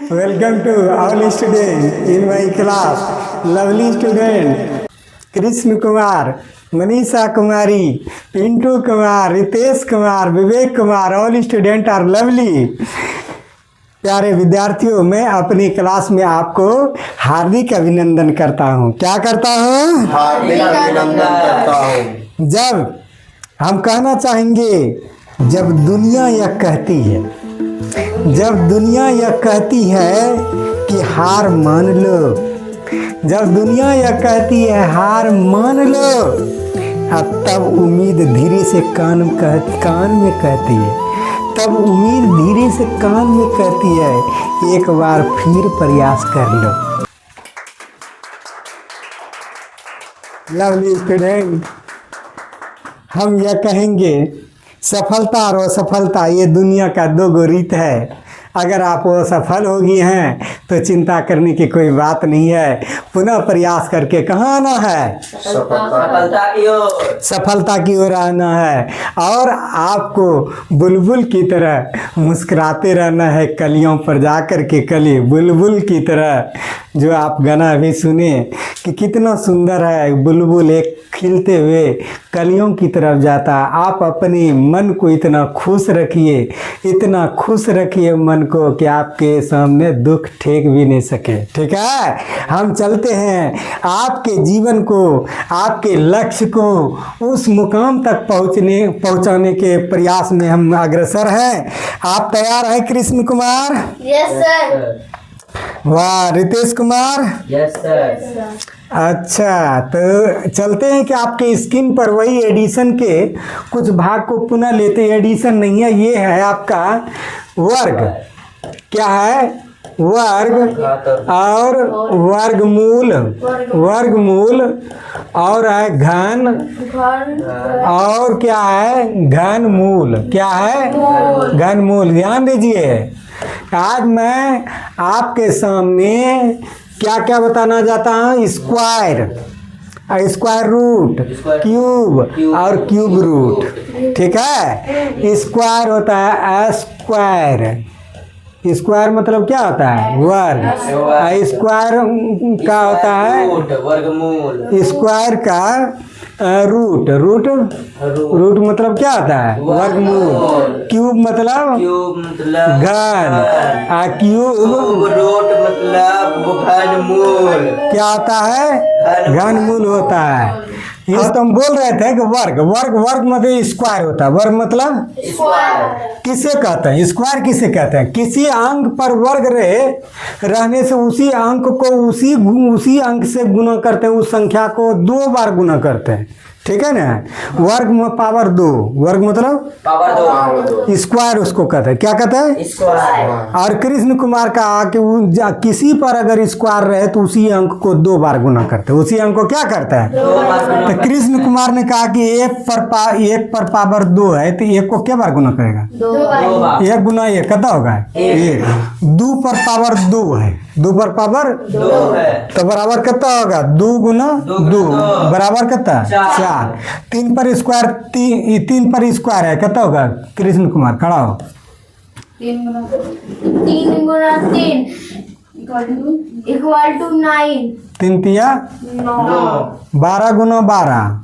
Welcome to all students in my class. Lovely student Krishna Kumar, Manisha Kumari, Pintu Kumar, Ritesh Kumar, Vivek Kumar, all student are lovely. प्यारे विद्यार्थियों, मैं अपनी class में आपको हार्दिक अभिनंदन करता हूँ। क्या करता हूँ? हार्दिक अभिनंदन करता हूँ। जब हम कहना चाहेंगे, जब दुनिया यह कहती है, जब दुनिया यह कहती है कि हार मान लो, जब दुनिया यह कहती है हार मान लो, तब उम्मीद धीरे से कान में कहती है, तब उम्मीद धीरे से कान में कहती है, एक बार फिर प्रयास कर लो। लवली स्टूडेंट, हम यह कहेंगे, सफलता और असफलता ये दुनिया का दो गो रीत है। अगर आप वो सफल हो गई हैं तो चिंता करने की कोई बात नहीं है, पुनः प्रयास करके कहाँ आना है? सफलता की ओर आना है। और आपको बुलबुल की तरह मुस्कुराते रहना है, कलियों पर जा कर के कली बुलबुल की तरह। जो आप गाना भी सुने कि कितना सुंदर है, बुलबुल एक खिलते हुए कलियों की तरफ जाता। आप अपने मन को इतना खुश रखिए, इतना खुश रखिए मन को कि आपके सामने दुख ठेक भी नहीं सके। ठीक है, हम चलते हैं आपके जीवन को, आपके लक्ष्य को उस मुकाम तक पहुंचाने के प्रयास में हम अग्रसर हैं। आप तैयार हैं कृष्ण कुमार? Yes sir. वाह, रितेश कुमार? Yes sir. अच्छा, तो चलते हैं कि आपके स्क्रीन पर वही एडिशन के कुछ भाग को पुनः लेते हैं। एडिशन नहीं है, ये है आपका वर्ग। क्या है? वर्ग और वर्गमूल, वर्गमूल और है घन, और क्या है? घनमूल। क्या है? घनमूल। ध्यान दीजिए, आज मैं आपके सामने क्या क्या बताना चाहता हूँ। स्क्वायर, स्क्वायर रूट, क्यूब और क्यूब रूट। ठीक है, स्क्वायर होता है स्क्वायर। स्क्वायर मतलब क्या होता है? वर्ग। स्क्वायर का होता है वर्गमूल। स्क्वायर का रूट, रूट रूट मतलब क्या होता है? वर्गमूल। क्यूब मतलब घन, क्यूब रूट मतलब घनमूल। क्या होता है? घनमूल होता है। ये तो हम बोल रहे थे कि वर्ग, वर्ग वर्ग मतलब स्क्वायर होता है। वर्ग मतलब किसे कहते हैं? स्क्वायर किसे कहते हैं? किसी अंक पर वर्ग रहने से उसी अंक को उसी अंक से गुना करते हैं, उस संख्या को 2 बार गुना करते हैं। ठीक है ना? वर्ग में पावर 2, वर्ग मतलब पावर 2, स्क्वायर उसको कहते हैं। क्या कहते हैं? स्क्वायर। और कृष्ण कुमार कहा कि किसी पर अगर स्क्वायर रहे तो उसी अंक को 2 बार गुना करते हैं। उसी अंक को क्या करता है? तो कृष्ण कुमार ने कहा कि 1 पर पावर 2 है, तो 1 को क्या बार गुना करेगा? 2 बार। 1 गुना 1 कितना होगा? 1। 2 पर पावर 2 है, 2 पर पावर 2 है, तो बराबर कितना होगा? 2 गुना 2 बराबर कितना? 4। 3 पर स्क्वायर, 3 पर स्क्वायर है, कितना होगा? कृष्ण कुमार खड़ा हो। 3 गुना 3 इक्वल टू 9। 3 तिया 12 गुना 12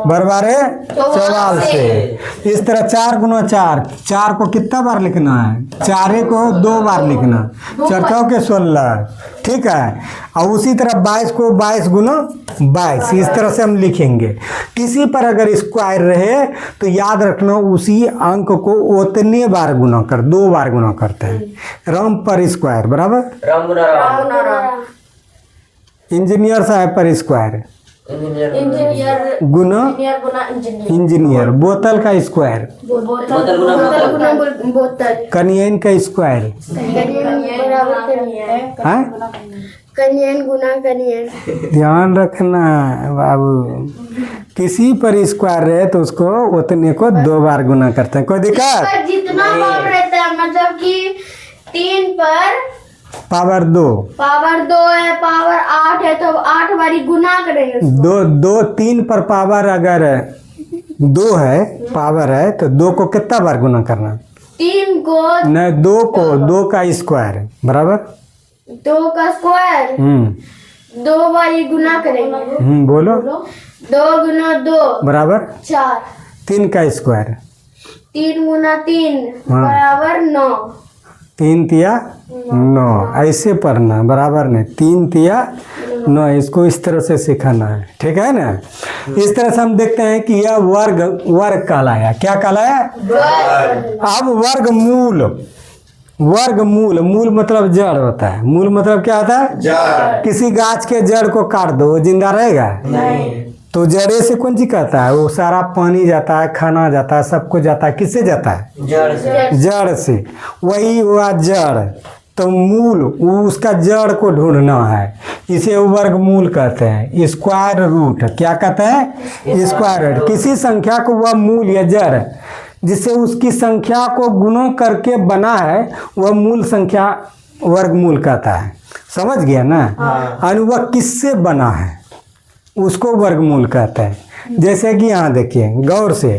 बरबारे 44। इस तरह 4 गुना 4, 4 को कितना बार लिखना है? 4 को 2 बार लिखना, 4 के 16, ठीक है। और उसी तरह 22 को 22 गुना 22, इस तरह से हम लिखेंगे। किसी पर अगर स्क्वायर रहे तो याद रखना उसी अंक को उतने बार गुना कर, 2 बार गुना करते हैं। राम पर स्क्वायर बराबर राम गुना राम। इंजीनियर साहब पर स्क्वायर इंजीनियर गुना गुना इंजीनियर। इंजीनियर। बोतल का स्क्वायर बोतल गुना बोतल। कनियन का स्क्वायर बराबर कनियन। है। कनियन गुना कनियन। ध्यान रखना बाबू, किसी पर स्क्वायर रहे तो उसको उतने को 2 बार गुना करते हैं। कोई दिक्कत? पर जितना पावर रहता है, मतलब कि 3 पर पावर 2 पावर 2 है, पावर 8 है, तो 8 बारी गुना करेंगे उसको। 2 3 पर पावर अगर 2 है, पावर है, तो 2 को कितना बार गुना करना? 3 को नहीं, 2 को 2 का स्क्वायर बराबर 2 का स्क्वायर 2 बारी गुना करेंगे। बोलो 2 गुना 2 बराबर 4। 3 का स्क्वायर 3 गुना 3 हाँ। बराबर 9। 3 तिया 9, ऐसे पढ़ना बराबर नहीं, 3 तिया 9, इसको इस तरह से सिखाना है, ठीक है ना। इस तरह से हम देखते हैं कि यह वर्ग कहलाया। क्या कहलाया? अब वर्गमूल, मूल मतलब जड़ होता है। मूल मतलब क्या होता है? जड़। किसी गाछ के जड़ को काट दो, वो जिंदा रहेगा नहीं। तो जड़े से कौन सी कहता है? वो सारा पानी जाता है, खाना जाता है, सब कुछ जाता है। किससे जाता है? जड़ से। जड़ से। वही हुआ जड़, तो मूल वो उसका जड़ को ढूंढना है, इसे वर्गमूल कहते हैं। स्क्वायर रूट क्या कहते हैं? Square root. किसी संख्या को वह मूल या जड़ जिससे उसकी संख्या को गुणा करके बना है, वह मूल संख्या वर्गमूल कहता है। समझ गया ना? और वह किससे बना है उसको वर्गमूल कहते हैं। जैसे कि यहाँ देखिए गौर से,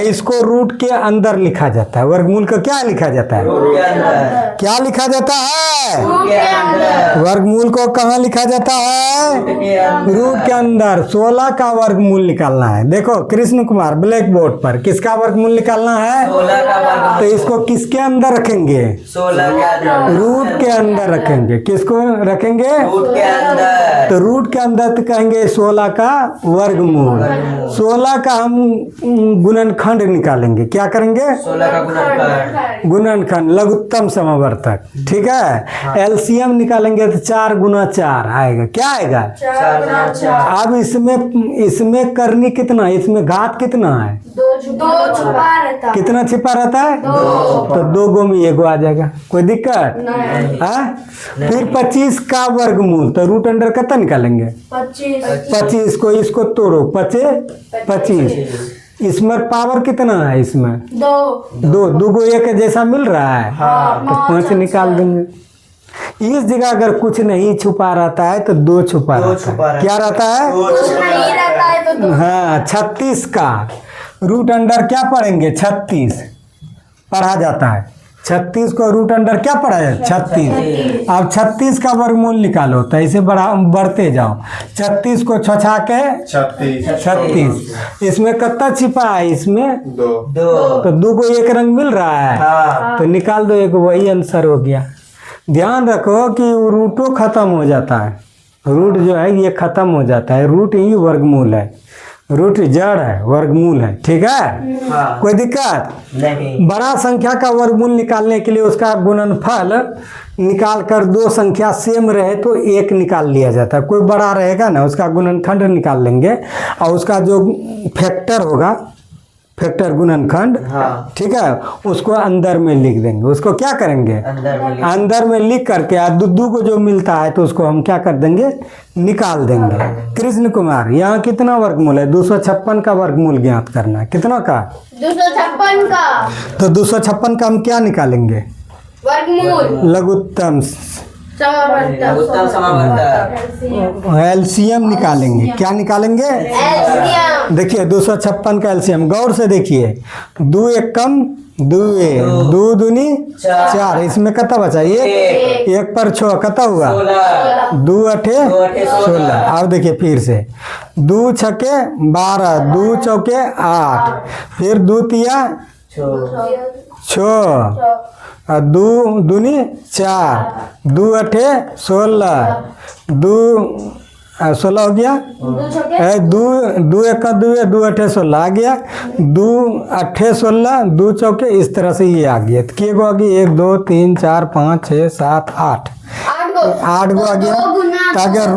इसको रूट के अंदर लिखा जाता है। वर्गमूल का क्या लिखा जाता है? रूट के अंदर। क्या लिखा जाता है? रूट के अंदर। वर्गमूल को कहाँ लिखा जाता है? रूट के अंदर। रूट के अंदर। 16 का वर्गमूल निकालना है। देखो कृष्ण कुमार ब्लैक बोर्ड पर किसका वर्गमूल निकालना है? 16 का वर्गमूल। तो इसको किसके अंदर रखेंगे? 16 के अंदर। रूट के अंदर रखेंगे। किसको रखेंगे? रूट के अंदर। तो रूट के अंदर तो कहेंगे 16 का वर्गमूल। 16 का हम गुणनखंड निकालेंगे। क्या करेंगे? 16 का गुणनखंड। गुणनखंड लघुत्तम समवर्तक, ठीक है। एलसीएम निकालेंगे तो 4 गुना 4 आएगा। क्या आएगा? 4 गुना 4। अब इसमें करनी कितना, इसमें घात कितना है? 2 छुपा रहता है। कितना छिपा रहता है? 2। तो 2 गो में 1 आ जाएगा। कोई दिक्कत? नहीं। हाँ? फिर 25 का वर्गमूल, तो रूट अंडर कितना निकालेंगे? 25 को इसको तोड़ो, 25। इसमें पावर कितना है? इसमें 2 को 1 जैसा मिल रहा है। तो 5 निकाल देंगे। इस जगह अगर कुछ नहीं छुपा रहता है तो 2 छुपा रहता है। क्या रहता है? कुछ नहीं रहता है तो हाँ, 36 का रूट अंडर क्या पढ़ेंगे? 36 पढ़ा जाता है। 36 को रूट अंडर क्या पढ़ा जाए? 36। अब 36 का वर्गमूल निकालो, तो ऐसे बढ़ते जाओ। 36 को छछा के 36। इसमें कितना छिपा है? इसमें 2। तो 2 को 1 रंग मिल रहा है। हाँ। तो निकाल दो 1, वही आंसर हो गया। ध्यान रखो कि रूटो खत्म हो जाता है। रूट जो है ये खत्म हो जाता है। रूट ही वर्गमूल है। रूट जड़ है, वर्गमूल है, ठीक है। हाँ। कोई दिक्कत नहीं। बड़ा संख्या का वर्गमूल निकालने के लिए उसका गुणनफल निकाल कर 2 संख्या सेम रहे तो 1 निकाल लिया जाता है। कोई बड़ा रहेगा ना, उसका गुणनखंड निकाल लेंगे और उसका जो फैक्टर होगा, फैक्टर गुणनखंड, हाँ। ठीक है, उसको अंदर में लिख देंगे। उसको क्या करेंगे? अंदर में लिख करके दूधू को जो मिलता है तो उसको हम क्या कर देंगे? निकाल देंगे। कृष्ण कुमार यहाँ कितना वर्गमूल है? 256 का वर्गमूल ज्ञात करना है। कितना का? 256 का। तो 256 का हम क्या निकालेंगे? वर्गमूल। लघुत्तम समावर्तक उत्तम समावर्तक एलसीएम निकालेंगे। क्या निकालेंगे? एलसीएम देखिए 256 का एलसीएम गौर से देखिए। 2 एक कम 2 एक, 2 दूनी 4, इसमें कितना बचा? 1 1 पर 6 कितना हुआ? 2 अठे 16। अब देखिए फिर से 2 छके 12, 2 चौके 8, फिर 2 तिया 6 और 2 दूनी 4, 2 अठे 16, 2 16 हो गया। 2 एक का 2 है, 2 अठे 16 आ गया। 2 अठे 16, 2 चौके, इस तरह से ये आ गया। तो किए गो आ गई? 1 2 3 4 5 6 7 8 8 गो आ गया। तो अगर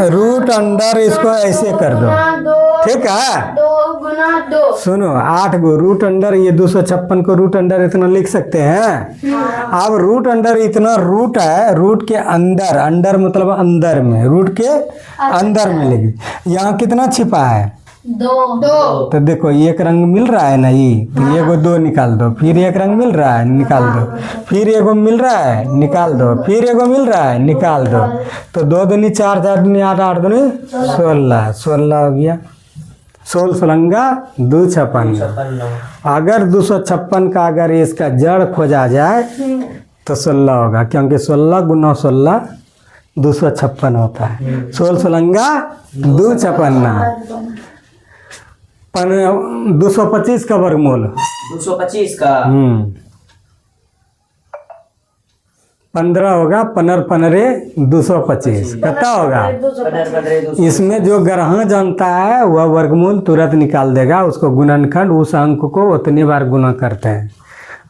रूट अंडर इसको ऐसे कर दो, ठीक है? 2 गुना 2 सुनो 8 गो रूट अंडर, ये 256 को रूट अंडर इतना लिख सकते हैं। अब रूट अंडर इतना रूट है, रूट के अंदर, अंडर मतलब अंदर में, रूट के अंदर में लेगी। यहाँ कितना छिपा है? 2 तो देखो एक रंग मिल रहा है ना, ये तो ये को 2 निकाल दो, फिर एक रंग मिल रहा है निकाल दो, फिर एगो मिल रहा है निकाल दो, फिर एगो मिल रहा है निकाल दो। तो 2 दूनी 4, 4 दूनी 8, 8 दूनी 16, 16 हो गया। 16 16 256। अगर 256 का अगर इसका जड़ खोजा जाए तो 16 होगा, क्योंकि 16 गुना 16 256 होता है। 16 16 256। 225 का वर्गमूल 225 का 15 होगा। 15 15 225 कितना होगा? 15 इसमें जो ग्रह जानता है वह वर्गमूल तुरंत निकाल देगा। उसको गुणनखंड उस अंक को उतनी बार गुना करते हैं।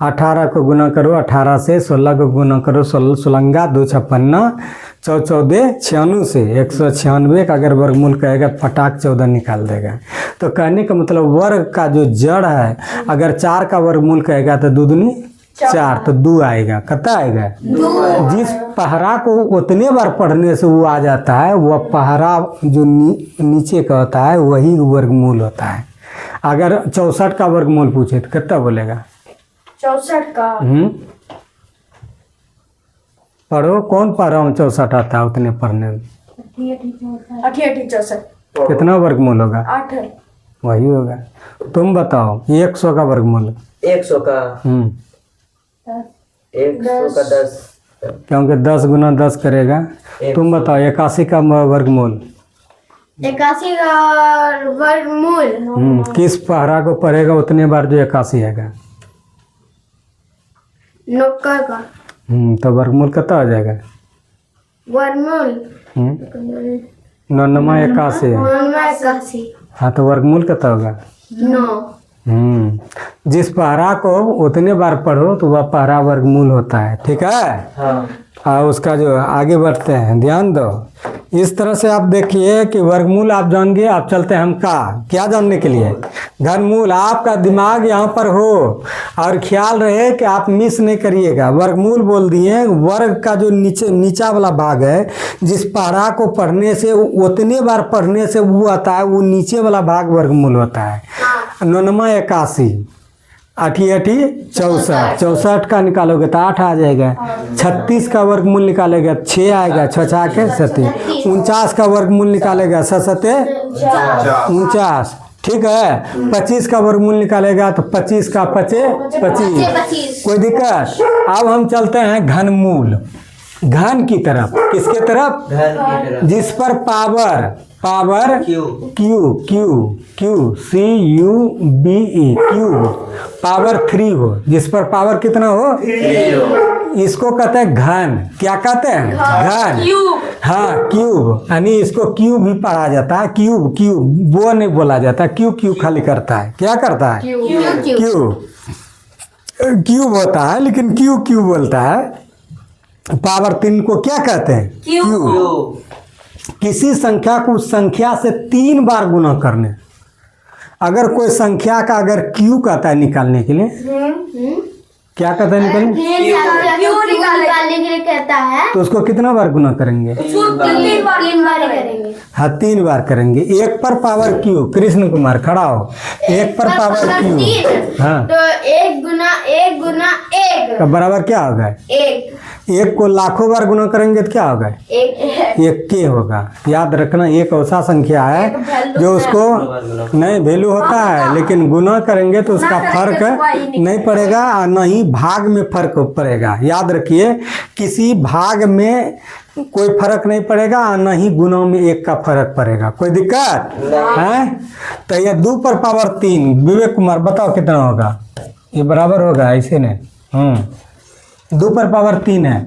18 को गुना करो 18 से, 16 को गुना करो 16 16 256, 14 96 से 196 का अगर वर्गमूल कहेगा फटाक 14 निकाल देगा। तो कहने का मतलब वर्ग का जो जड़ है, अगर 4 का वर्गमूल कहेगा तो 2 दूनी 4, तो 2 आएगा। कितना आएगा? जिस पहरा को उतने बार पढ़ने से वो आ जाता है, वह पहरा जो नीचे का होता है वही वर्गमूल होता है। अगर 64 का वर्गमूल पूछे तो कितना बोलेगा? 64 का पढ़ो, कौन पढ़ा हूँ 64 आता है उतने पढ़ने में? 88 64 कितना वर्गमूल होगा? 8 वही होगा। तुम बताओ 100 का वर्गमूल? 100 का 100 का 10, क्योंकि 10 गुना 10 करेगा। तुम बताओ 81 का वर्गमूल? 81 का वर्गमूल किस पहरा को पढ़ेगा उतने बार जो 81 है? 90 का तो वर्गमूल कितना हो जाएगा? वर्गमूल 99 81। 81 हाँ तो वर्गमूल कितना होगा? 9। जिस पहरा को उतने बार पढ़ो तो वह पहरा वर्गमूल होता है, ठीक है? हाँ और उसका जो आगे बढ़ते हैं ध्यान दो। इस तरह से आप देखिए कि वर्गमूल आप जान गए। आप चलते हैं हम क्या जानने के लिए? घनमूल। आपका दिमाग यहाँ पर हो और ख्याल रहे कि आप मिस नहीं करिएगा। वर्गमूल बोल दिए, वर्ग का जो नीचा वाला भाग है, जिस पहरा को पढ़ने से उतने बार पढ़ने से वो आता है, वो नीचे वाला भाग वर्गमूल होता है। 99 81 8 8 64, 64 का निकालोगे तो 8 आ जाएगा। 36 का वर्गमूल निकालेगा 6 आएगा, 6 6 के 37। 49 का वर्गमूल निकालेगा 6 7 49, ठीक है? 25 का वर्गमूल निकालेगा तो 25 का 25। कोई दिक्कत? अब हम चलते हैं घनमूल, घन की तरफ। किसके तरफ? घर की तरफ जिस पर power Q Q CUBE Q power 3 हो, जिस पर पावर कितना हो? 3 इसको कहते हैं घन। क्या कहते हैं? घन। हाँ क्यूब, यानी इसको क्यूब भी पढ़ा जाता है। क्यूब वो नहीं बोला जाता, क्यू खाली करता है। क्या करता है? क्यूब होता है, लेकिन क्यू बोलता है। पावर 3 को क्या कहते हैं? क्यूब। किसी संख्या को उस संख्या से 3 बार गुना करने। अगर कोई संख्या का अगर क्यू कहता है निकालने के लिए, क्या कहता है निकल? क्यों निकालने के लिए कहता है तो उसको कितना बार गुना करेंगे? तीन बार करेंगे। हाँ 3 बार करेंगे। 1 पर पावर क्यू, कृष्ण कुमार खड़ा हो। 1 पर पावर क्यू, हाँ तो 1 गुना 1 गुना 1 का बराबर क्या होगा? 1 1 को लाखों बार गुना करेंगे तो क्या होगा? 1 के होगा। याद रखना, एक ऐसा संख्या है जो उसको नहीं वैल्यू होता है, लेकिन गुना करेंगे तो उसका फर्क नहीं पड़ेगा और न ही भाग में फर्क पड़ेगा। याद रखिए, किसी भाग में कोई फर्क नहीं पड़ेगा और न ही गुना में 1 का फर्क पड़ेगा। कोई दिक्कत है? तो ये 2 पर पावर 3, विवेक कुमार बताओ कितना होगा? ये बराबर होगा ऐसे नहीं। 2 पर पावर 3 है,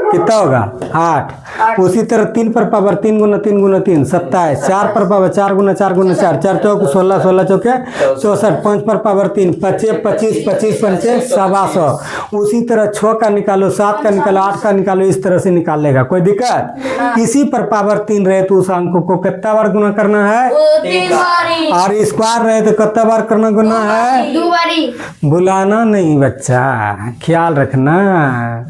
कितना होगा? 8। उसी तरह 3 पर पावर 3 गुना 3 गुना 3 27। 4 पर पावर 4 गुना 4 गुना 4, 4 चौक 16, 16 चौके 64। 5 पर पावर 3 25, 25 25 पंचे 125। उसी तरह 6 का निकालो, 7 का निकालो, 8 का निकालो, इस तरह से निकाल लेगा। कोई दिक्कत? किसी पर पावर 3 रहे तो उस अंक को कितना बार गुना करना है? 3 बारी। और स्क्वायर रहे तो कितना बार करना गुना है? 2 बारी। बुलाना नहीं बच्चा, ख्याल रखना।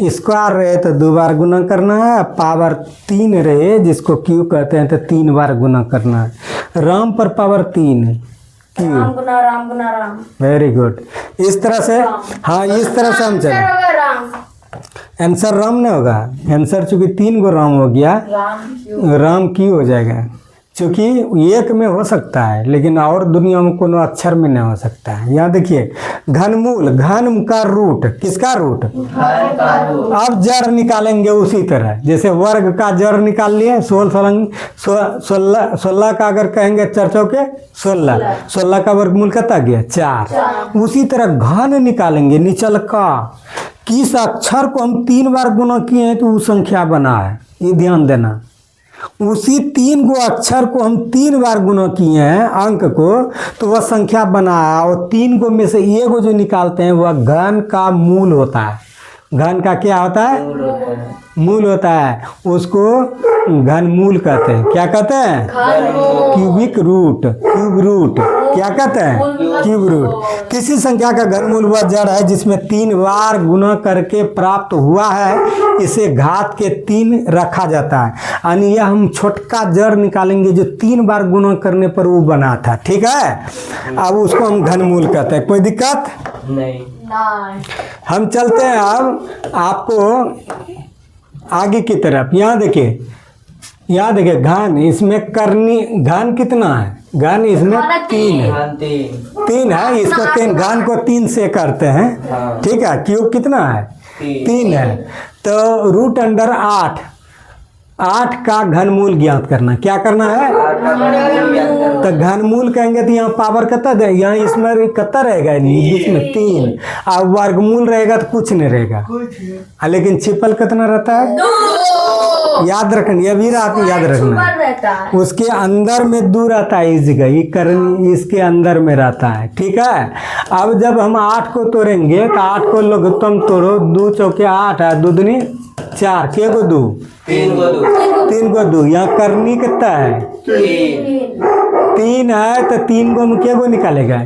स्क्वायर रहे तो 2 बार गुना करना है, पावर 3 रहे जिसको क्यू कहते हैं तो 3 बार गुना करना है। राम पर पावर 3 क्यू, राम गुना राम। Very good. इस तरह से, हाँ इस तरह से हम चले। राम आंसर राम नहीं होगा, आंसर चूंकि 3 गो राम हो गया, राम क्यू हो जाएगा। चूँकि 1 में हो सकता है लेकिन और दुनिया में कोनो अक्षर में नहीं हो सकता है। यहाँ देखिए, घनमूल, घन का रूट, किसका रूट? अब जड़ निकालेंगे उसी तरह जैसे वर्ग का जड़ निकाल लिए। 16 का अगर कहेंगे 4 चौके 16, 16 का वर्गमूल कितना गया? 4। उसी तरह घन निकालेंगे, निचल का किस अक्षर को हम 3 बार गुना किए हैं तो वो संख्या बना है, ये ध्यान देना। उसी 3 गो अक्षर को हम 3 बार गुना किए हैं अंक को तो वह संख्या बना है। और 3 गो में से एक गो जो निकालते हैं वह घन का मूल होता है। घन का क्या होता है? मूल होता है, उसको घन मूल कहते हैं। क्या कहते हैं? Cubic root, cube root. क्या कहते हैं? Cube root. किसी संख्या का घनमूल वह जड़ है जिसमें 3 बार गुना करके प्राप्त हुआ है, इसे घात के 3 रखा जाता है। यानी यह हम छोटका जड़ निकालेंगे जो 3 बार गुना करने पर वो बना था। ठीक है, अब उसको हम घनमूल कहते हैं। कोई दिक्कत नहीं। हम चलते हैं अब आपको आगे की तरफ। यहाँ देखिए, यहाँ देखिए घन, इसमें करनी घन कितना है? घन इसमें 3 है, 3 है। इसको 3, घन को 3 से करते हैं। ठीक है, क्यूब कितना है? 3 है। तो रूट अंडर 8 का घनमूल ज्ञात करना। क्या करना है? तो घनमूल कहेंगे तो यहाँ पावर कितना दे, यहाँ इसमें कितना रहेगा? इसमें 3। और वर्गमूल रहेगा तो कुछ नहीं रहेगा, लेकिन छिपल कितना रहता है? 2। याद रखना, ये भी याद रखना। उसके अंदर में 2 रहता है, इस जगह ये करनी इसके अंदर में रहता है। ठीक है, अब जब हम 8 को तोड़ेंगे तो 8 को लोग तुम तोड़ो, 2 चौके 8 है, 2 दूनी 4, के गो 2? 3 गो 2। यहाँ करनी कितना है? 3 है। तो 3 गो में के गो निकालेगा?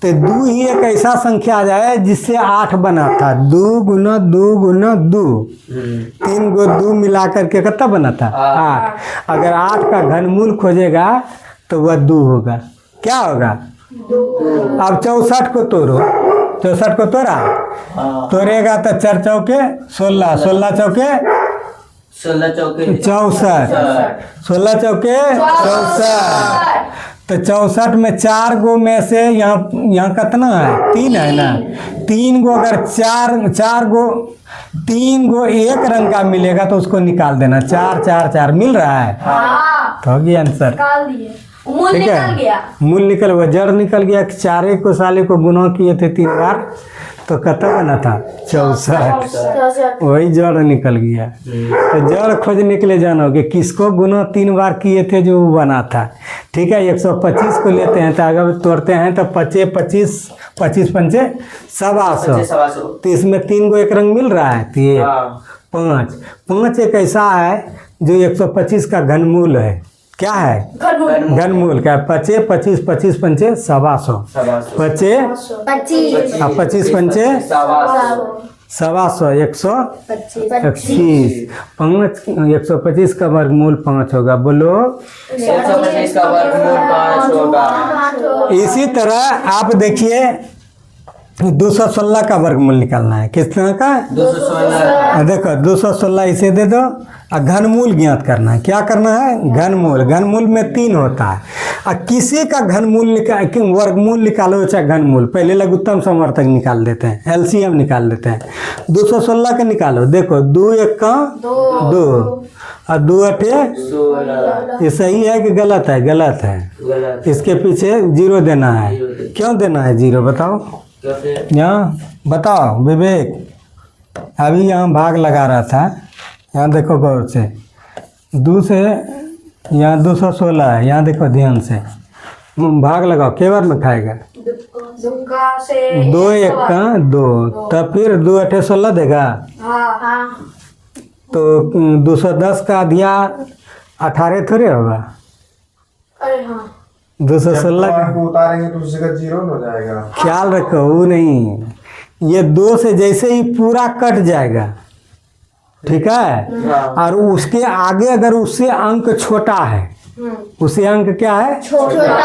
तो 2 ही एक ऐसा संख्या आ जाए जिससे 8 बना था। 2 गुना 2 गुना 2, 3 गो 2 मिला करके कितना बना था? 8। अगर 8 का घनमूल खोजेगा तो वह 2 होगा। क्या होगा? अब 64 को तोड़ो, 64 को तोड़ा, तोड़ेगा तो 4 चौके 16, 16 चौके 64, 16 चौके 64। तो 64 में 4 गो में से यहाँ कितना है? 3 है ना। 3 गो अगर 4 गो 3 गो एक रंग का मिलेगा तो उसको निकाल देना। 4 4 4 मिल रहा है, तो हो गया आंसर। मूल निकल गया, मूल निकल गया, जड़ निकल गया। 4 को साले को गुना किए थे 3 बार तो कितना बना था? 64। वही जड़ निकल गया। तो जड़ खोजने के लिए जानोगे किसको गुना 3 बार किए थे जो वो बना था। ठीक है, 125 को लेते हैं तो अगर तोड़ते हैं तो 25 25 पंचे 125। तो इसमें 3 गो एक रंग मिल रहा है, तो ये 5 एक ऐसा है जो 125 का घनमूल है। क्या है घनमूल घनमूल का 25 25 25 पंचे 125 सवासो पचे 25 25 पंचे सवासो 125 125 25 5 125 का वर्गमूल 5 होगा बोलो 125 का वर्गमूल 5 होगा। इसी तरह आप देखिए 216 का वर्गमूल निकालना है। किस तरह का 216 देखो 216 इसे दे दो और घनमूल ज्ञात करना है। क्या करना है घनमूल घनमूल में 3 होता है और किसी का घनमूल वर्गमूल निकालो चाहे घनमूल पहले लघुत्तम समवर्तक निकाल देते हैं एलसीएम निकाल देते हैं। 216 का निकालो देखो 2 1 का 2 और 2 8 16 ये सही है कि गलत है गलत है। गलत इसके पीछे 0 देना है। क्यों देना है 0 बताओ कैसे यहाँ बताओ विवेक अभी यहाँ भाग लगा रहा था यहाँ देखो गौर से 2 से यहाँ 216 है यहाँ देखो ध्यान से भाग लगाओ केवर में खाएगा दुक्का से 2 1 का 2 तब फिर 2 8 16 देगा हाँ तो 210 का अधिया 18 थोड़े होगा अरे हाँ 216 का को उतारेंगे तो उसका 0 हो जाएगा। ख्याल रखो वो नहीं ये 2 से जैसे ही पूरा कट जाएगा ठीक है और उसके आगे अगर उससे अंक छोटा है उसे अंक क्या है छोटा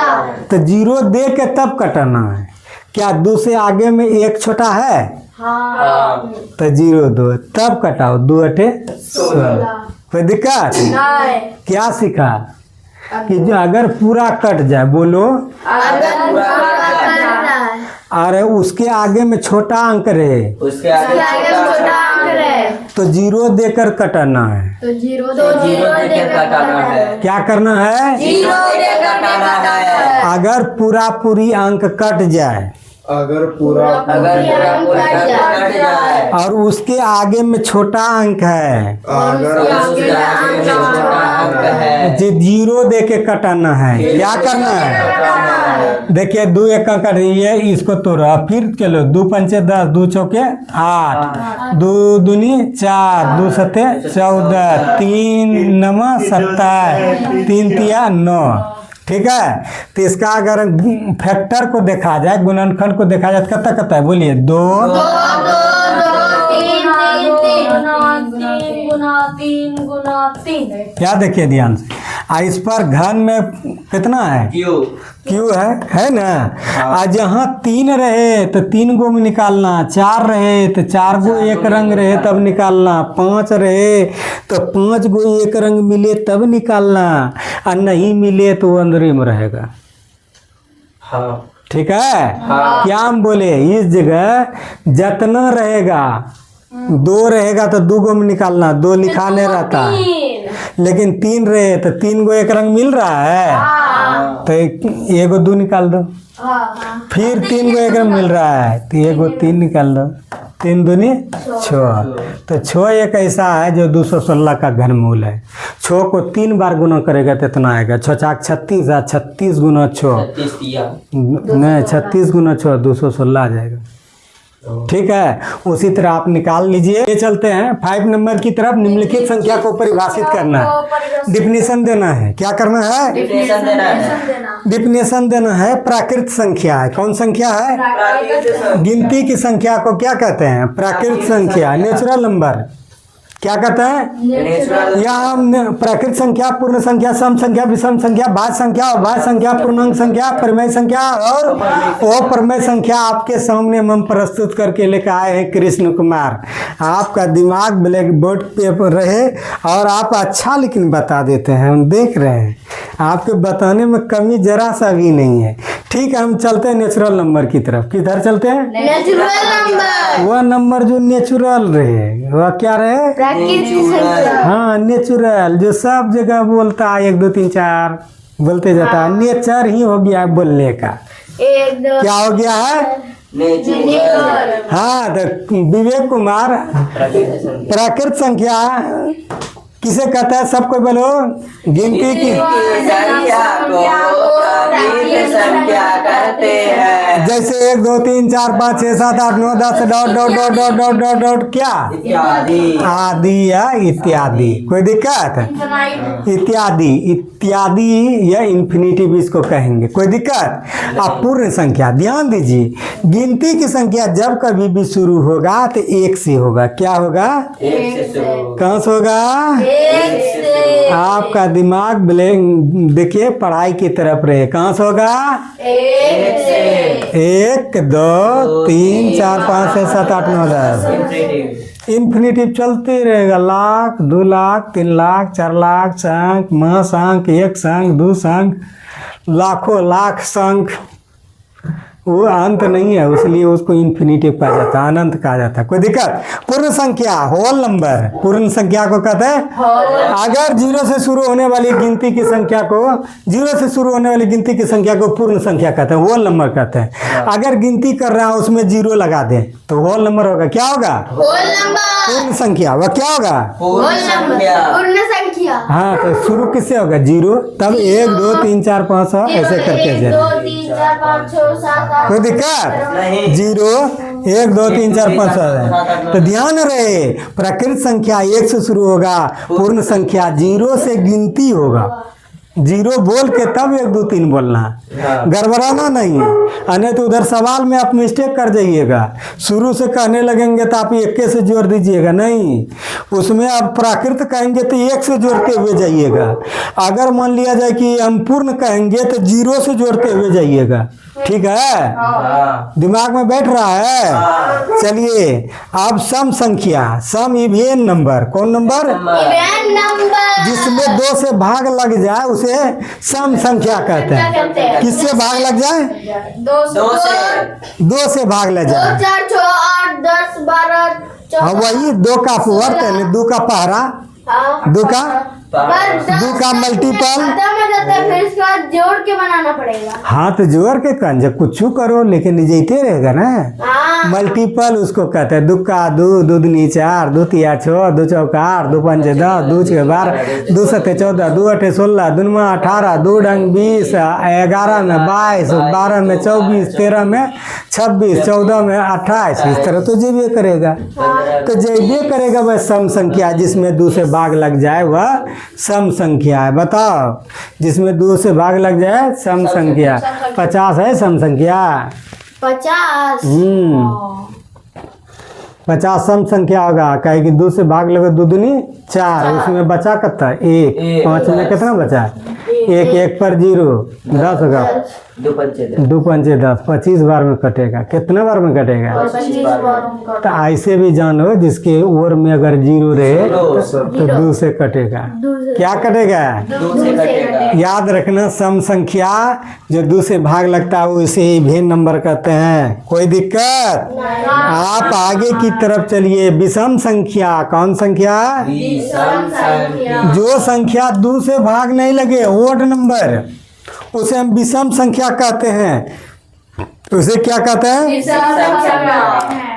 तो 0 दे के तब कटाना है। क्या 2 से आगे में 1 छोटा है हाँ तो 0 2 तब कटाओ 2 8 16 कोई दिक्कत नहीं क्या सीखा कि जो अगर पूरा कट जाए बोलो अगर पूरा करना है और उसके आगे में छोटा अंक रहे उसके आगे छोटा अंक है तो 0 देकर कटाना है। तो 0 जीरो देकर काटना है। क्या करना है 0 देकर काटना है। अगर पूरा पूरी अंक कट जाए अगर पूरा कट जाए और उसके आगे में छोटा अंक है अगर उसके आगे में छोटा अंक है जो 0 दे के कटाना है। क्या करना है देखिए 2 1 का कट रही है इसको तोड़ा फिर चलो 2 पंचे 10 2 चौके 8 2 दूनी 4 2 सते 14 3 9 27 3 तिया 9 ठीक है। तो इसका अगर फैक्टर को देखा जाए गुणनखंड को देखा जाए कत्ता कत्ता है बोलिए 2 3 गुना 3 क्या देखिए ध्यान से इस पर घन में कितना है क्यू है ना। आज जहाँ 3 रहे तो 3 गो में निकालना 4 रहे तो 4 गो एक रंग रहे तब निकालना 5 रहे तो 5 गो एक रंग मिले तब निकालना और नहीं मिले तो वो अंदर में रहेगा। हाँ ठीक है क्या हम बोले इस जगह जितना रहेगा 2 रहेगा तो 2 गो में निकालना 2 लिखा नहीं रहता लेकिन 3 रहे तो 3 गो एक रंग मिल रहा है तो 1 गो 2 निकाल दो फिर 3 गो एक रंग मिल रहा है तो 1 गो 3 निकाल दो 3 दूनी 6 तो 6 एक ऐसा है जो 216 का घनमूल है। 6 को 3 बार गुना करेगा तो इतना आएगा 6 चाक 36 है 36 गुना 6 नहीं 36 गुना 6 216 आ जाएगा। ठीक है उसी तरह आप निकाल लीजिए। ये चलते हैं 5 नंबर की तरफ। निम्नलिखित संख्या को परिभाषित करना है डिफिनेशन देना है। क्या करना है डिफिनेशन देना है। डिफिनेशन देना है। प्राकृत संख्या है। कौन संख्या है गिनती की संख्या को क्या कहते हैं प्राकृत संख्या नेचुरल नंबर क्या कहते हैं या हम प्राकृत संख्या पूर्ण संख्या सम संख्या विषम संख्या भाज्य संख्या अभाज्य संख्या पूर्णांक संख्या परिमेय संख्या और वो परिमेय संख्या आपके सामने हम प्रस्तुत करके लेकर आए हैं कृष्ण कुमार। आपका दिमाग ब्लैक बोर्ड पे रहे और आप अच्छा लेकिन बता देते हैं हम देख रहे हैं आपके बताने में कमी जरा सा भी नहीं है। ठीक है हम चलते हैं नेचुरल नंबर की तरफ। किधर चलते हैं नेचुरल नंबर वह नंबर जो नेचुरल रहे वह क्या रहे प्राकृतिक संख्या हाँ नेचुरल जो सब जगह बोलता है 1 2 3 4 बोलते जाता है नेचर ही हो गया है बोलने का। 1 2 क्या हो गया है हाँ तो विवेक कुमार प्राकृत संख्या किसे कहता है सबको बोलो गिनती की संख्या कहते हैं जैसे 1 2 3 4 5 6 7 8 9 10 dot dot dot dot dot dot dot क्या इत्यादि आदि या इत्यादि। कोई दिक्कत इत्यादि इत्यादि या इन्फिनिटिव इसको कहेंगे। कोई दिक्कत? अब पूर्ण संख्या ध्यान दीजिए, गिनती की संख्या जब कभी भी शुरू होगा तो एक से होगा। क्या होगा? एक से शुरू। कहाँ से होगा? एक से। आपका दिमाग ब्लैंक देखिए, पढ़ाई की तरफ रहे। कहाँ से होगा? एक से। 1 2 3 4 5 6 7 8 9 10 इन्फिनिटिव। इन्फिनिटिव चलते रहेगा। लाख, 2 लाख, 3 लाख, 4 लाख, शंख, महाशंख, एक शंख, दो शंख, लाखों लाख शंख। वो अंत नहीं है, इसलिए उसको इन्फिनिटिव कहा जाता है, अनंत कहा जाता है। कोई दिक्कत? पूर्ण संख्या होल नंबर, पूर्ण संख्या को कहते हैं। अगर 0 से शुरू होने वाली गिनती की संख्या को 0 से शुरू होने वाली गिनती की संख्या को पूर्ण संख्या कहते हैं, होल नंबर कहते हैं। अगर गिनती कर रहा है उसमें 0 लगा दें तो होल नंबर होगा। क्या होगा? Whole number. पूर्ण संख्या। वह क्या होगा? पूर्ण संख्या। पूर्ण संख्या। हाँ, तो शुरू किससे होगा? 0, तब 1 2 3 4 5 6 ऐसे करके 1 जाए। 2 3 4 5 6 7 8। कोई दिक्कत? नहीं। 0 1 2 3 4 5 6। तो ध्यान रहे, प्रकृत संख्या 1 से शुरू होगा, पूर्ण संख्या 0 से गिनती होगा। 0 बोल के तब 1 2 3 बोलना, गड़बड़ाना नहीं है। अन्य तो उधर सवाल में आप मिस्टेक कर जाइएगा, शुरू से कहने लगेंगे तो आप 1 से जोड़ दीजिएगा, नहीं, उसमें आप प्राकृत कहेंगे तो 1 से जोड़ते हुए जाइएगा। अगर मान लिया जाए कि हम पूर्ण कहेंगे तो 0 से जोड़ते हुए जाइएगा। ठीक है? हाँ। दिमाग में बैठ रहा है? चलिए, अब सम संख्या, सम इवेन नंबर। कौन नंबर? Even number. जिसमें 2 से भाग लग जाए उसे सम संख्या कहते हैं। किससे भाग लग जाए? 2 से। 2 से भाग लग 2 जाए। 4 6 8 10 12 हाँ, वही 2 का वर्त है, 2 का पहरा, 2 का 2 का मल्टीपल। फिर इसके बाद जोड़ के बनाना पड़ेगा। हाँ, तो जोड़ के कंज कुछ करो लेकिन निजते रहेगा ना। हाँ। मल्टीपल उसको कहते हैं। 2 का 2, 2 दूनी 4, 2 तिया 6, 2 चौका 8, 2 पंचे 10, 2 छः 12, 2 सत्ते 14, 2 अठे 16, 2 नौ 18, 2 डंग 20, 11 में 22, 12 में 24, 13 में 26, 14 में 28। इस तरह तो जेबे करेगा। तो जेबे करेगा वह सम संख्या, जिसमें 2 से भाग लग जाए वह सम संख्या है। बताओ, जिसमें 2 से भाग लग जाए सम संख्या। 50 है सम संख्या। 50। 50 सम संख्या होगा, कहे कि 2 से भाग लगे 2 दूनी 4, उसमें बचा कितना? 1। 5 में कितना बचा? 1 1 पर 0, 10 होगा। 2 पंचे 2 पंचे 10, 25 बार में कटेगा। कितने बार में कटेगा? 25 बार। तो ऐसे भी जानो, जिसके ओर में अगर 0 रहे तो 2 से कटेगा। क्या कटेगा? 2 से कटेगा। याद रखना, सम संख्या जो 2 से भाग लगता है उसे इवेन नंबर कहते हैं। कोई दिक्कत? आप आगे की तरफ चलिए। विषम संख्या। कौन संख्या? विषम संख्या। जो संख्या 2 से भाग नहीं लगे, ओड नंबर, उसे हम विषम संख्या कहते हैं। उसे क्या कहते हैं?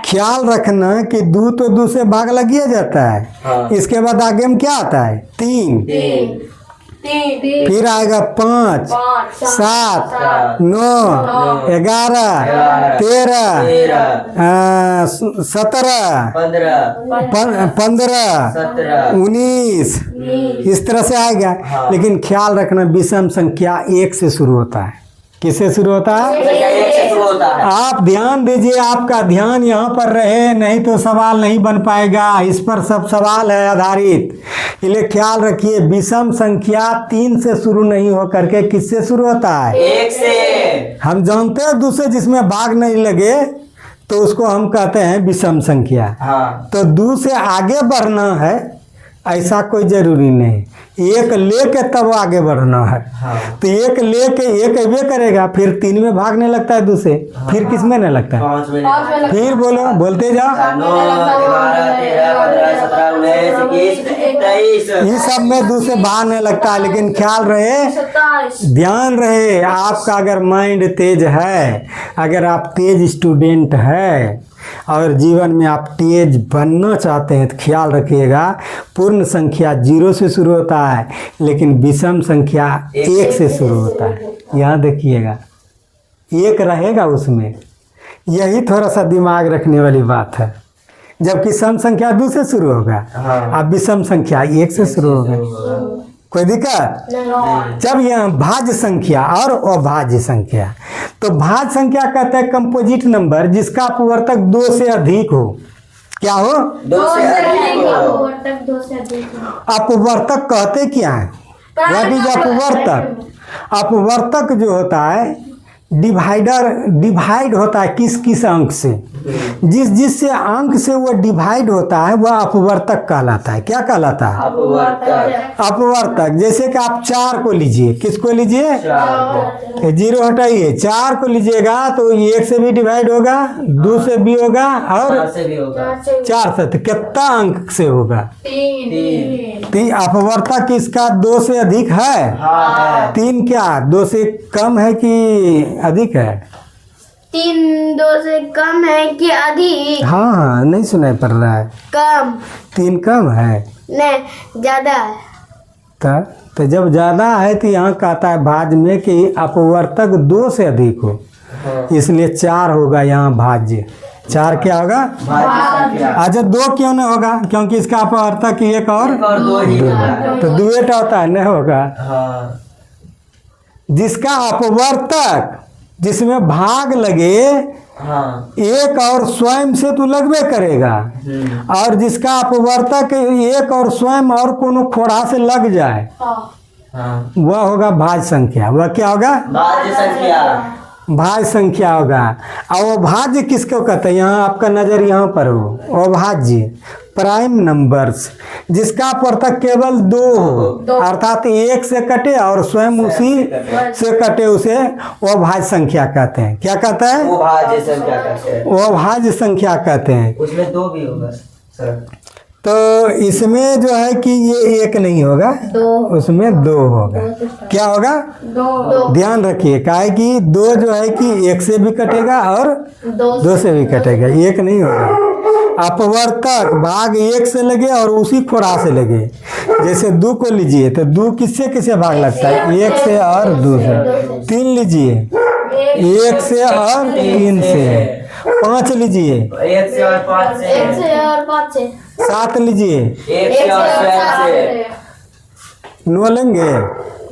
ख्याल रखना कि 2 तो 2 से भाग लग ही जाता है। हाँ। इसके बाद आगे में क्या आता है? 3, 3 फिर आएगा 5 7 9 11 13 17 15 17 19, इस तरह से आएगा। हाँ। लेकिन ख्याल रखना, विषम संख्या 1 से शुरू होता है। किससे शुरू होता है? एक से शुरू होता है। आप ध्यान दीजिए, आपका ध्यान यहाँ पर रहे, नहीं तो सवाल नहीं बन पाएगा। इस पर सब सवाल है आधारित, इसलिए ख्याल रखिए। विषम संख्या 3 से शुरू नहीं हो करके किससे शुरू होता है? 1 से। हम जानते हैं दूसरे जिसमें भाग नहीं लगे तो उसको हम कहते हैं विषम संख्या। हाँ। तो 2 से आगे बढ़ना है ऐसा कोई जरूरी नहीं, 1 लेके तब आगे बढ़ना है। हाँ। तो 1 लेके 1 अबे करेगा, फिर 3 में भागने लगता है 2 से, फिर किस में नहीं लगता है? 5 में। फिर बोलो, बोलते जाओ। 9 11 13 15 17 19 21 23। ये सब में 2 से भागने लगता है। लेकिन ख्याल रहे, 27। ध्यान रहे, आपका अगर माइंड तेज है, अगर आप तेज स्टूडेंट है और जीवन में आप तेज बनना चाहते हैं तो ख्याल रखिएगा, पूर्ण संख्या 0 से शुरू होता है लेकिन विषम संख्या 1 से शुरू होता है। यहाँ देखिएगा, 1 रहेगा उसमें, यही थोड़ा सा दिमाग रखने वाली बात है। जबकि सम संख्या 2 से शुरू होगा, हाँ। अब विषम संख्या 1 से शुरू होगा। कोई दिक्कत? जब यह भाज्य संख्या और अभाज्य संख्या, तो भाज्य संख्या कहते हैं कंपोजिट नंबर जिसका अपवर्तक 2 से अधिक हो। क्या हो? 2 से अधिक हो। अपवर्तक 2 से अधिक हो। अपवर्तक कहते क्या है? व्हाट इज अपवर्तक? अपवर्तक जो होता है डिवाइड होता है किस किस अंक से, जिससे अंक से वो डिवाइड होता है वह अपवर्तक कहलाता है। क्या कहलाता है? अपवर्तक। अपवर्तक। जैसे कि आप 4 को लीजिए, किसको लीजिए? 4 जीरो हटाइए, 4 को लीजिएगा तो 1 से भी डिवाइड होगा, 2 से भी होगा और से भी होगा। 4 से। तो कितना अंक से होगा? 3। तो अपवर्तक इसका 2 से अधिक है? हाँ है। 3 क्या 2 से कम है कि अधिक है? 3 2 से कम है कि अधिक? हाँ नहीं सुनाई पड़ रहा है। कम। 3 कम है? नहीं, ज्यादा है। तो जब ज़्यादा है तो यहाँ कहता है भाज्य में कि अपवर्तक 2 से अधिक हो, इसलिए 4 होगा यहाँ भाज्य। 4 क्या होगा? भाज्य संख्या। अच्छा 2 क्यों नहीं होगा? क्योंकि इसका अपवर्तक 1 और 2 ही होगा। तो दुएट होता है, नहीं होगा। हाँ। जिसका अपवर्तक जिसमें भाग लगे हाँ। 1 और स्वयं से तो लगबे करेगा, और जिसका अपवर्तक 1 और स्वयं और कोनो खोड़ा से लग जाए हाँ। वह होगा भाज्य संख्या। वह क्या होगा? भाज्य संख्या। भाज्य संख्या होगा। और वो भाज्य किसको कहते हैं? यहाँ आपका नजर यहाँ पर हो। अभाज्य प्राइम नंबर्स जिसका अपवर्तक केवल 2 हो, अर्थात 1 से कटे और स्वयं उसी से कटे, उसे वो भाज्य संख्या कहते हैं। क्या कहते हैं? वो भाज्य संख्या कहते हैं। वो भाज्य संख्या कहते हैं। उसमें 2 भी होगा सर। तो इसमें जो है कि ये 1 नहीं होगा, उसमें 2 होगा। क्या होगा? 2 ध्यान रखिए, काहे कि 2 जो है कि 1 से भी कटेगा और 2 से भी कटेगा, 1 नहीं होगा। अपवर्तक भाग 1 से लगे और उसी खोड़ा से लगे। जैसे 2 को लीजिए तो 2 किससे किससे भाग लगता है? 1 से और 2 से। 3 लीजिए 1 से और 3 से। 5 लीजिए 1 से और 5 से। 1 से और 5 से। 7 लीजिए 1 से और 7 से। 9 लेंगे?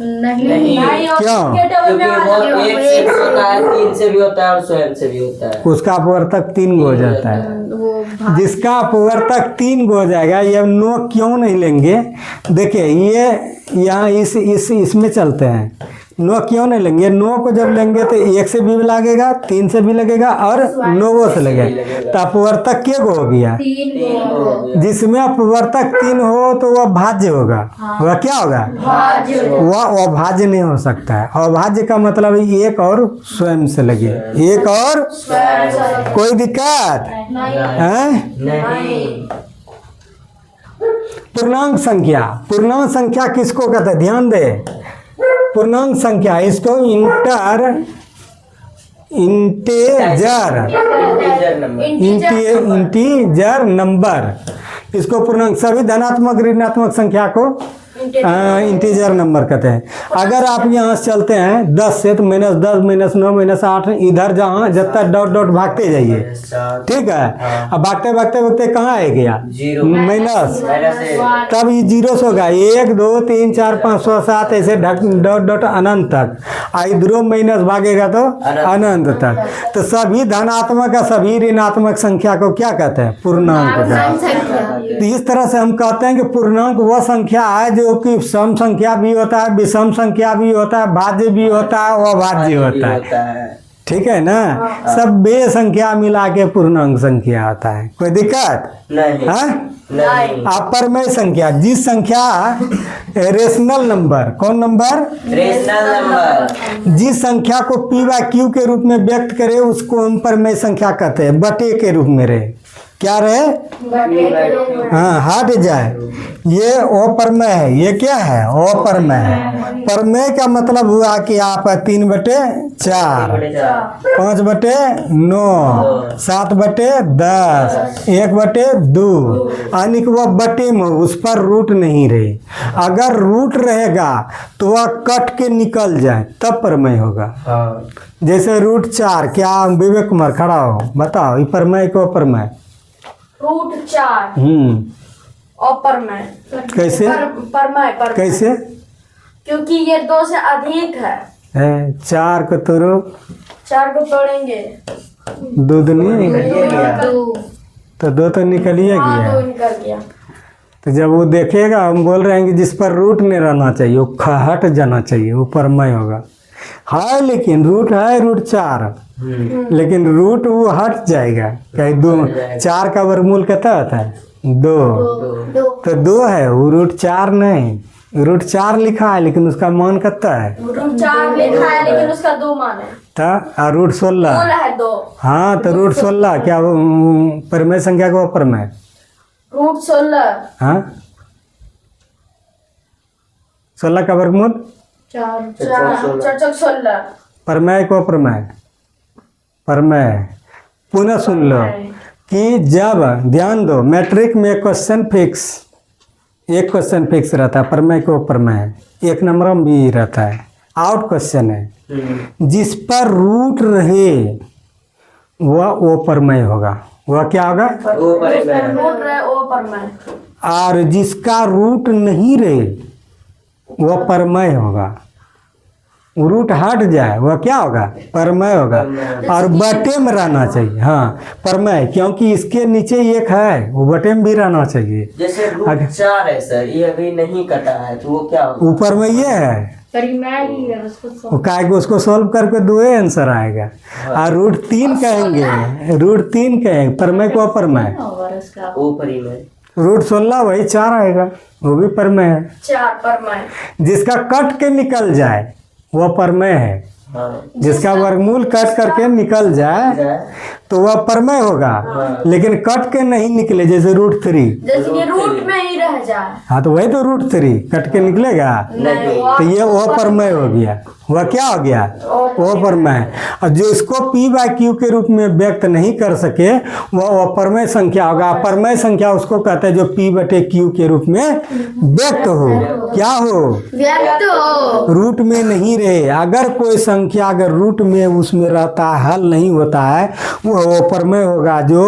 नहीं। क्यों? क्योंकि वो 1 से भी होता है, 3 से भी होता है और स्वयं से भी होता है। उसका अपवर्तक 3 हो जाता है। जिसका अपवर्तक 3 हो जाएगा, ये 9 क्यों नहीं लेंगे? देखिए ये यहाँ इसमें चलते हैं। 9 क्यों नहीं लेंगे? 9 को जब लेंगे तो 1 से भी लगेगा, 3 से भी लगेगा और 9 से लगेगा। तो अपवर्तक क्या हो गया? 3 जिसमें अपवर्तक 3 हो तो वह भाज्य होगा। वह क्या होगा? वह अभाज्य नहीं हो सकता है। अभाज्य का मतलब 1 और स्वयं से लगे, 1 और कोई दिक्कत है? नहीं। पूर्णांक संख्या। पूर्णांक संख्या किसको कहते हैं? ध्यान दे। पूर्णांक संख्या इसको इंटीजर नंबर, इसको पूर्णांक। सभी धनात्मक ऋणात्मक संख्या को इंटीजर नंबर कहते हैं। अगर आप यहाँ से चलते हैं 10 से तो -10 -9 -8 इधर जहाँ जब तक डॉट डॉट भागते जाइए, ठीक है। अब भागते भागते भागते कहाँ आ गया? माइनस। तब ये 0 होगा। 1 2 3 4 5 6 7 ऐसे डॉट डॉट अनंत तक। इधरों माइनस भागेगा तो अनंत तक। तो सभी धनात्मक और सभी ऋणात्मक संख्या को क्या कहते हैं? पूर्णांक कहते हैं। तो इस तरह से हम कहते हैं कि पूर्णांक वह संख्या है जो कि सम संख्या भी होता है, विषम संख्या भी होता है, भाज्य भी होता है, अभाज्य होता है। ठीक है ना? सब बे संख्या मिला के पूर्णांक संख्या होता है। कोई दिक्कत नहीं। हाँ? नहीं। अपरमेय संख्या जिस संख्या रेशनल नंबर, कौन नंबर? Rational number. जिस संख्या को p/q के रूप में व्यक्त करे उसको हम परमेय संख्या कहते हैं। बटे के रूप में रहे, क्या रहे? हाँ हट जाए, ये अपरमेय है। ये क्या है? अपरमेय है। परमेय का मतलब हुआ कि आप 3/4, 5/9, 7/10, 1/2, यानी कि वह बटे में उस पर रूट नहीं रहे। अगर रूट रहेगा तो वह कट के निकल जाए तब परमेय होगा। जैसे √4, क्या विवेक कुमार खड़ा हो बताओ, ये परमेय को अपरमेय? √4 अपरमेय कैसे? कैसे? क्योंकि ये 2 से अधिक है। 4 को तोड़ो, 4 को तोड़ेंगे, 2 दूनी, दो। तो 2 तो निकल ही हाँ, गया। 2 निकल गया। तो जब वो देखेगा, हम बोल रहे हैं कि जिस पर रूट नहीं रहना चाहिए वो हट जाना चाहिए, वो परमय होगा। है लेकिन रूट है, रूट 4, लेकिन रूट वो हट जाएगा। कहीं 2, 4 का वर्गमूल कितना होता है? 2। तो 2 है, वो रूट 4 नहीं, रूट 4 लिखा है लेकिन उसका मान कितना है? रूट 4 लिखा है लेकिन उसका 2 मान है। था और रूट 16 मूल है 2। हाँ, तो रूट 16 क्या वो परमय संख्या का परमय? रूट 16। हाँ, 16 का वर्गमूल 4 4 16। परमय को परमय, परमय। पुनः सुन लो कि जब, ध्यान दो, मैट्रिक में क्वेश्चन फिक्स, एक क्वेश्चन फिक्स रहता है, परमय को परमय, 1 नंबर में भी रहता है, आउट क्वेश्चन है। जिस पर रूट रहे वह ओ परमय होगा। वह क्या होगा? वो परिमय। रूट रहे ओ परमय। और जिसका रूट नहीं रहे वह परमय होगा। रूट हट जाए वह क्या होगा? परमय होगा। और बटे में रहना चाहिए। हाँ, परमय, क्योंकि इसके नीचे 1 है, वो बटे में भी रहना चाहिए। जैसे रूट 4 है सर, ये अभी नहीं कटा है, तो वो क्या होगा? ऊपर में ये है, परिमय ही है उसको। वो काय को उसको सॉल्व करके 2 आंसर आएगा। और रूट 3 कहेंगे, रूट 3 कहेंगे, परमय को अपरमय, वो परिमय। रूट 16 वही 4 आएगा, वो भी परमय है। 4 परमय। जिसका कट के निकल जाए वह परमय है। हाँ। जिसका वर्गमूल कट करके निकल जाए तो वह परमय होगा। लेकिन कट के नहीं निकले, जैसे रूट 3, जैसे कि रूट में ही रह जाए। हाँ तो वही तो रूट 3 कट के निकलेगा, नहीं। तो ये वो परमय हो गया। वह क्या हो गया? वो परमय। और जो इसको P बाय Q के रूप में व्यक्त नहीं कर सके वह अपरमय संख्या होगा। अपरमय संख्या उसको कहते हैं जो P बटे Q के रूप में व्यक्त हो। क्या हो? व्यक्त हो। रूट में नहीं रहे। अगर कोई संख्या अगर रूट में उसमें रहता है, हल नहीं होता है, वो परमय होगा। जो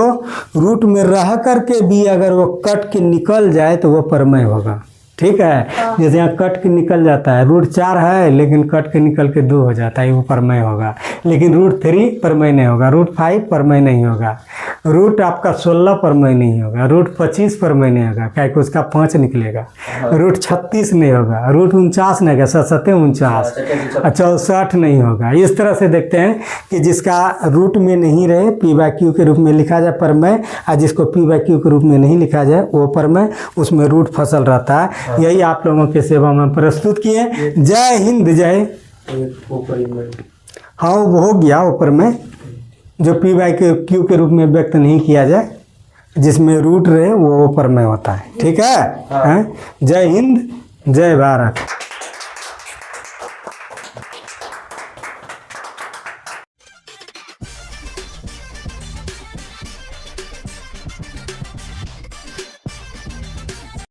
रूट में रह करके भी अगर वो कट के निकल जाए तो वो परमय होगा। ठीक है, जैसे यहाँ कट के निकल जाता है, रूट 4 है लेकिन कट के निकल के 2 हो जाता है, वो परमय होगा। लेकिन रूट 3 परमय नहीं होगा, रूट 5 परमय नहीं होगा, रूट आपका 16 परमय नहीं होगा, रूट 25 परमय नहीं होगा, क्या कि उसका 5 निकलेगा। रूट 36 नहीं होगा, रूट 49 नहीं होगा, 7 49, 64 नहीं होगा। इस तरह से देखते हैं कि जिसका रूट में नहीं रहे P बाय Q के रूप में लिखा जाए परमय, और जिसको P बाय Q के रूप में नहीं लिखा जाए वो परमय, उसमें रूट फसल रहता है। यही आप लोगों के सेवा में प्रस्तुत किए। जय हिंद, जय। वो परिमय। हाँ, वो हो गया ऊपर में, जो P बाय Q के रूप में व्यक्त नहीं किया जाए, जिसमें रूट रहे वो ऊपर में होता है। ठीक है, हैं? जय हिंद, जय भारत।